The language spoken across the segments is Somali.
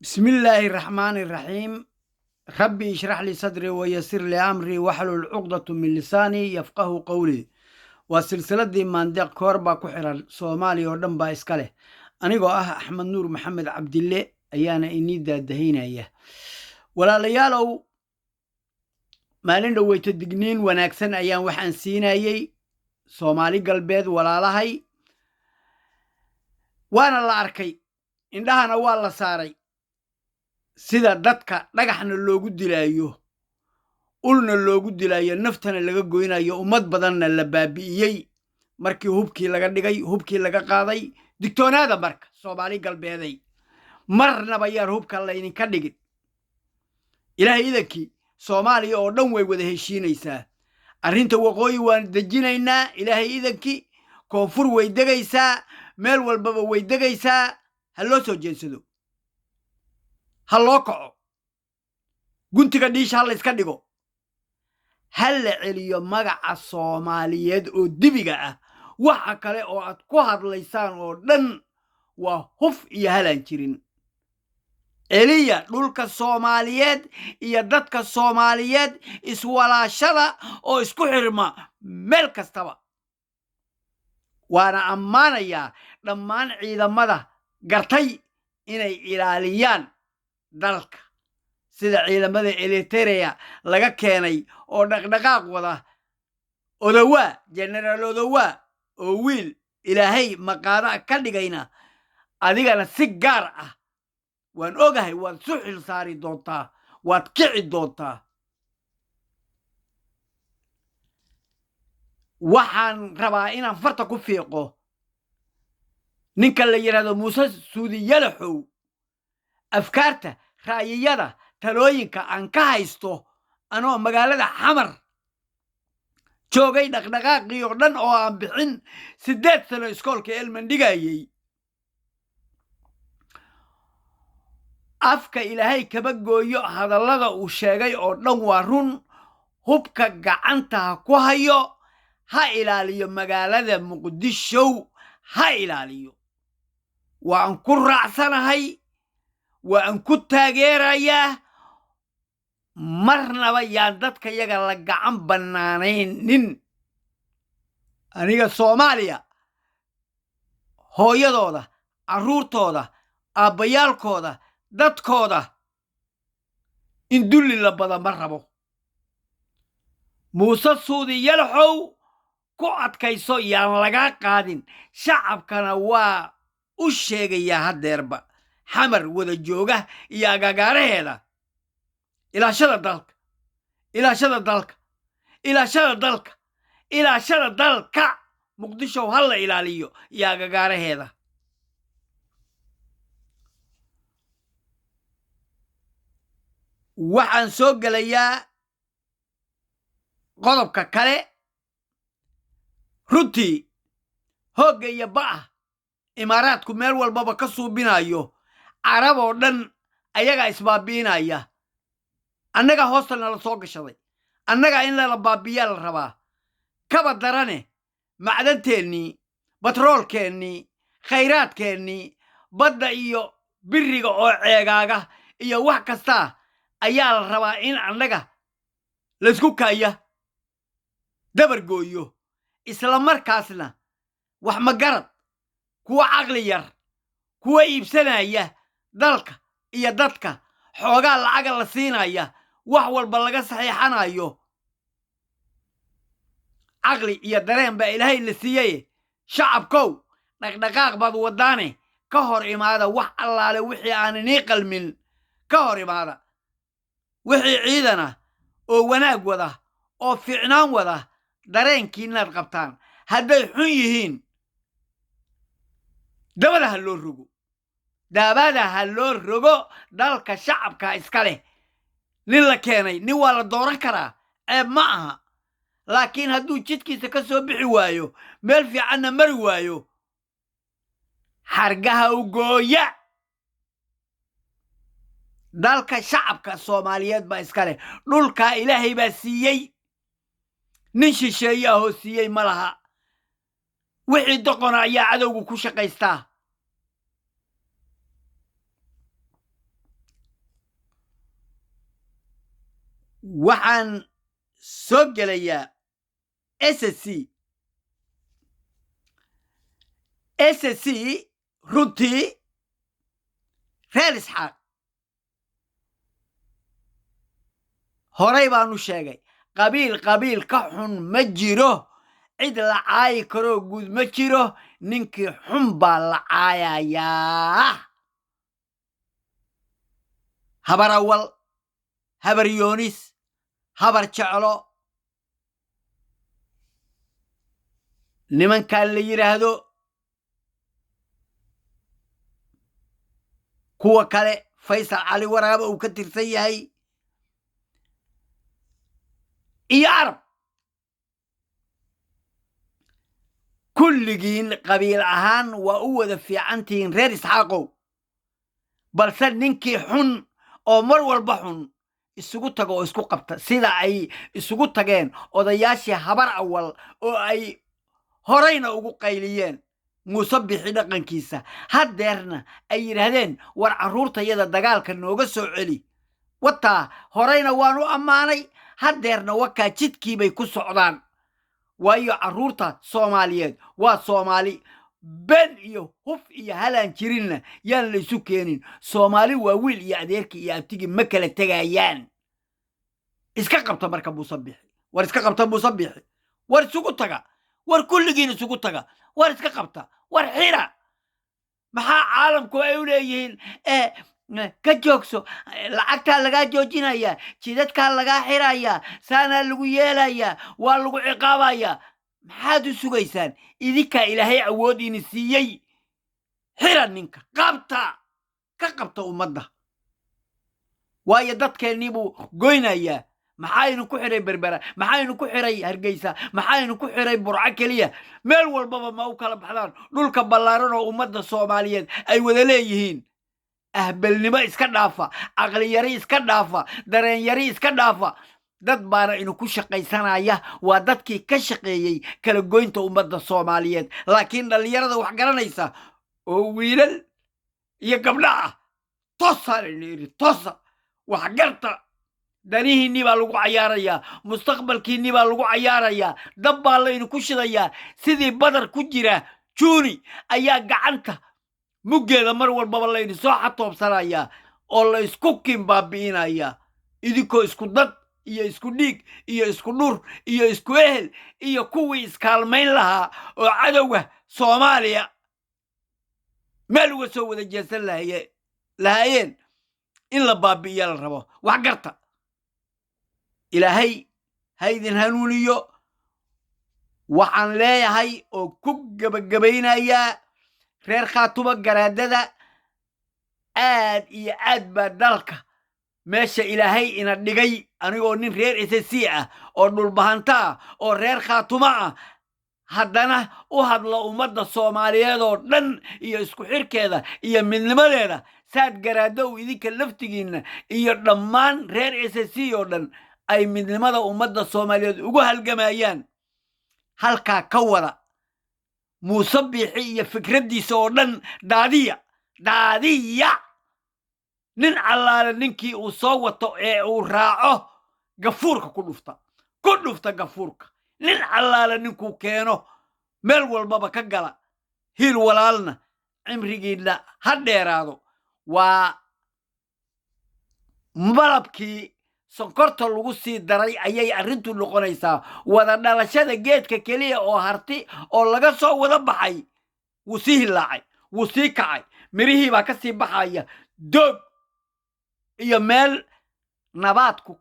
بسم الله الرحمن الرحيم. ربي اشرح لي صدري ويسر لي أمري واحلل عقدة من لساني يفقه قولي. وسلسلة دي مانديق كوربا كحرا سومالي ودن با اسكاله أنيقو أحمد نور محمد عبد الله أيانا إني دهينا إياه ولا ليالو مالين دويت الدقنين وناكسن أيان وحان سينا يي سومالي قلبيد ولا لهي وانا لا أركي إندها نوالا ساري sida dadka dhagaxna loogu dilaayo ulna loogu dilaayo naftana laga goynayo ummad badanna la baabi'iyey markii hubkii laga dhigay hubkii laga qaaday digtoonaada marka Soomaali galbeeday marnaba yar hubka la idinka dhigin ilaahay idankii Soomaaliya oo dhan way wada heshiinaysaa arrinta waqooyi waan dejinaynaa ilaahay idankii koonfur way degaysaa meel walbaba way degaysaa ha loo soo jeensado هاللوكو قنتك ديش هالله اسكدقو هل عليو مقع الصوماليات او دبقا وحا كالي او اتكوهد ليسان او دن وهف إيا هلانشرين إليا دولك الصوماليات إيا دادك الصوماليات اسوالا شدا او اسكو حرما ملك استوى وانا أمانا يا لمان عيدا مدى قرتي إني إلاليان dalka sida ciidamada Eritrea laga keenay oo dhaqdhaqaaq wada odawa general odawa oo wiil ilaahay maqaada ka dhigayna adigana si gaar ah waan ogahay waad suxil saari doontaa waad kici doontaa waxaan rabaa inaan farta ku fiiqo ninka la yiraahdo Muuse Suudi Yalaxow afkaarta raayiyada talooyinka aan ka haysto anoo magaalada xamar joogay dhaqdhaqaaqii oo dhan oo aan bixin 8 sano iskoolka ilman dhigayay afka ilaahay kaba gooyo hadallada uu sheegay oo dhan waa run hubka gacanta ku hayo ha ilaaliyo magaalada Muqdisho ha ilaaliyo waan ku raacsanahay وأن كنت تاجيريا مرنا بيان دتك يجا لقعن بنانين أنيجا صوماليا هو يدودا عرور تودا أبيال كودا دت كودا إن دل اللي بدا مربو موسى سودي يلحو كوعد كيسو يان لقا قادين شعب كان وا وشيغي يا هديربا حمر وذا جوجه يا جاجارهذا إلى شر الدلك إلى شر الدلك إلى شر الدلك إلى شر الدلك مقدشو هلا إلى ليو يا جاجارهذا وعن سوق ليا قلب ككله رتي هوج يبع إماراتكم مال والبابا كسو بنايو عرب oo dhan ayaga isbaabiinaya annaga hoostalna la soo gashaday annaga in la baabiya la rabaa kaba darane macdanteeni batroolkeeni khayraadkeeni badda iyo biriga oo ceegaaga iyo wax kasta ayaa la rabaa in annaga la isku kaaya dabar gooyo isla markaasna wax ma garad kuwa aqli yar kuwa iibsanaya dalka iyo dadka xoogaa lacag la siinaya wax walba laga saxiixanayo aqli iyo dareen ba ilaahay la siiyay shacabkow dhaqdhaqaaq bad wadaane ka hor imaada wax allaale wixii aan inii qalmin ka hor imaada wixii ciidana oo wanaag wada oo fiicnaan wada dareenkiinaad qabtaan hadday xun yihiin dabada ha loo rogo daabada ha loo rogo dalka shacabka iska leh nin la keenay nin waa la dooran karaa ceeb ma aha laakiin hadduu jidkiisa ka soo bixi waayo meel fiicanna mari waayo xargaha u gooya dalka shacabka Soomaaliyeed baa iska leh dhulka ilaahay baa siiyey nin shisheeye ah siiyey ma laha wixii doqona ayaa cadowgu ku shaqaystaa waxaan soo gelayaa SSC runtii reer isxaaq horay baanu sheegay qabiil ka xun ma jiro cid la caayi karoo guud ma jiro ninkii xun baa la caayayaa habar awal habar yoonis habar jeclo nimankan la yidhaahdo kuwa kale faysal cali waraaba uu ka tirsan yahay iyo arab kulligiin qabiil ahaan waa u wada fiicantihiin reer isxaaqow balse ninkii xun oo mar walba xun isugu tago oo isku qabta sida ay isugu tageen odayaashii habar awal oo ay horayna ugu qayliyeen muuse bixi dhaqankiisa haddeerna ay yidhaahdeen war carruurtayada dagaalka nooga soo celi wataa horayna waanu ammaanay haddeerna wakaa jidkii bay ku socdaan waayo carruurta soomaaliyeed waa soomaali ben iyo huf iyo halaan jirinna yaan la isu keenin soomaali waa wiil iyo adeerkii iyo abtigii ma kala tegayaan iska qabta marka muuse bixi war iska qabta muuse bixi war isugu taga war kulligiin isugu taga war iska qabta war xira maxaa caalamku ay u leeyihiin ka joogso lacagtaa lagaa joojinayaa jidadkaa lagaa xirayaa saanaa lagu yeelayaa waa lagu ciqaabayaa maxaad u sugaysaan idinkaa ilaahay awood ini siiyey xira ninka qabta ka qabta ummadda waayo dadkeennii buu goynayaa maxaynu ku xiray berbera maxaynu ku xiray hargeysa maxaynu ku xiray burco keliya meel walbaba ma u kala baxdaan dhulka ballaaran oo ummadda soomaaliyeed ay wada leeyihiin ahbalnimo iska dhaafa caqli yari iska dhaafa dareen yari iska dhaafa dad baana inu ku shaqaysanaya waa dadkii ka shaqeeyey kala goynta ummadda soomaaliyeed laakiin dhallinyarada wax garanaysa oo wiilal iyo gabdha ah toosaan inu idhi toosa wax garta danihiinni baa lagu cayaarayaa mustaqbalkiinni baa lagu cayaarayaa dab baa laynu ku shidayaa sidii badar ku jira juuni ayaa gacanta muggeeda mar walbaba laynu soo xatoobsanayaa oo la isku kimbaabi'inayaa idinkoo isku dad iyo isku dhiig iyo isku dhur iyo isku ehel iyo kuwii iskaalmayn lahaa oo cadowga soomaaliya meel uga soo wada jeesan lahaayeen in la baabi'iya la rabo wax garta ilaahay ha idin hanuuniyo waxaan leeyahay oo ku gebagabaynayaa reer khaatumo garaadada aad iyo aad baa dalka meesha ilaahay ina dhigay anigoo nin reer SSC ah oo dhulbahanta ah oo reer khaatumo ah haddana u hadla ummadda soomaaliyeed oo dhan iyo isku xirkeeda iyo midnimadeeda saad garaadow idinka laftigiinna iyo dhammaan reer SSC oo dhan ay midnimada ummadda soomaaliyeed ugu halgamayaan halkaa ka wada muuse bixi iyo fikraddiisa oo dhan daadiya nin allaale ninkii uu soo wato ee uu raaco gafuurka ku dhufta gafuurka nin allaale ninkuu keeno meel walbaba ka gala hiil walaalna cimrigiinna ha dheeraado waa malabkii sonkorta lagu sii daray ayay arrintu noqonaysaa wada dhalashada geedka keliya oo harti oo laga soo wada baxay wuu sii hilaacay wuu sii kacay mirihii baa ka sii baxaya doog iyo meel nabaadku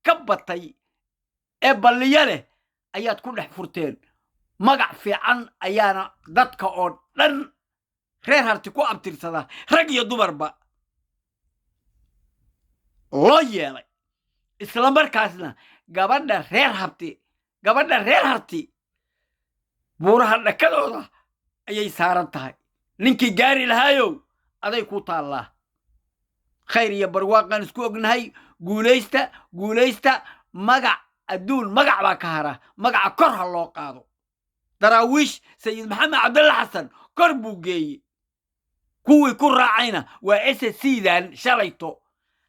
ka batay ee balliyo leh ayaad ku dhex furteen magac fiican ayaana dadka oo dhan reer harti ku abtirsada rag iyo dumarba loo yeelay isla markaasna gabadha reer harti buuraha dhakadooda ayay saaran tahay ninkii gaari lahaayow aday ku taallaa khayr iyo barwaaqaan isku ognahay guulaysta magac adduun magac baa ka hara magaca kor ha loo qaado daraawiish sayid maxamed cabdulla xasan kor buu geeyey kuwii ku raacayna waa SSC-dan shalayto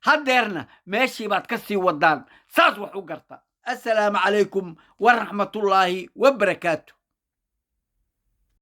هديرنا ماشي بعد كسي ودان ساس وحو قرطا السلام عليكم ورحمة الله وبركاته